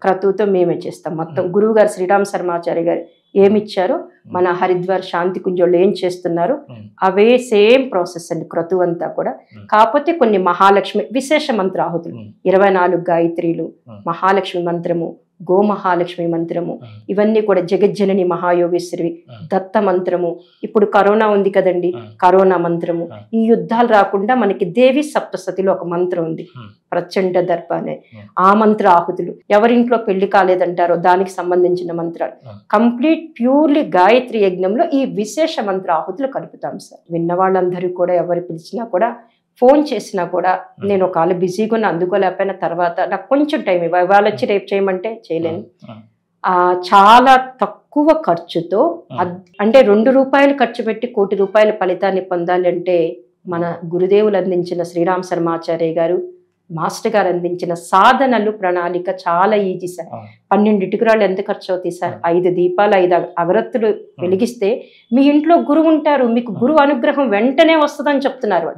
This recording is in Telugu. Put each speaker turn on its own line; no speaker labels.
క్రతువుతో మేమే చేస్తాం మొత్తం. గురువు గారు శ్రీరామ్ శర్మాచార్య గారు ఏమిచ్చారో మన హరిద్వార్ శాంతి కుంజంలో ఏం చేస్తున్నారు అవే సేమ్ ప్రాసెస్ అండి క్రతువు అంతా కూడా. కాకపోతే కొన్ని మహాలక్ష్మి విశేష మంత్రాహుతులు 24 గాయత్రీలు, మహాలక్ష్మి మంత్రము, గో మహాలక్ష్మి మంత్రము, ఇవన్నీ కూడా జగజ్జనని మహాయోగేశ్వరి దత్త మంత్రము, ఇప్పుడు కరోనా ఉంది కదండి కరోనా మంత్రము, ఈ యుద్ధాలు రాకుండా మనకి దేవి సప్తసతిలో ఒక మంత్రం ఉంది ప్రచండ దర్ప అనే, ఆ మంత్ర ఆహుతులు, ఎవరింట్లో పెళ్లి కాలేదంటారో దానికి సంబంధించిన మంత్రాలు, కంప్లీట్ ప్యూర్లీ గాయత్రి యజ్ఞంలో ఈ విశేష మంత్ర ఆహుతులు కలుపుతాం సార్. విన్న వాళ్ళందరూ కూడా ఎవరు పిలిచినా కూడా ఫోన్ చేసినా కూడా నేను ఒకవేళ బిజీగా ఉన్న అందుకోలేకపోయిన తర్వాత నాకు కొంచెం టైం ఇవాళ వచ్చి రేపు చేయమంటే చేయలేను. చాలా తక్కువ ఖర్చుతో అంటే 2 రూపాయలు ఖర్చు పెట్టి 1 కోటి రూపాయల ఫలితాన్ని పొందాలి అంటే మన గురుదేవులు అందించిన శ్రీరామ్ శర్మాచార్య గారు మాస్టర్ గారు అందించిన సాధనలు ప్రణాళిక చాలా ఈజీ సార్. 12 ఇటుకురాళ్ళు ఎంత ఖర్చు అవుతాయి సార్? 5 దీపాలు 5 అగరత్తులు వెలిగిస్తే మీ ఇంట్లో గురువు ఉంటారు, మీకు గురువు అనుగ్రహం వెంటనే వస్తుందని చెప్తున్నారు.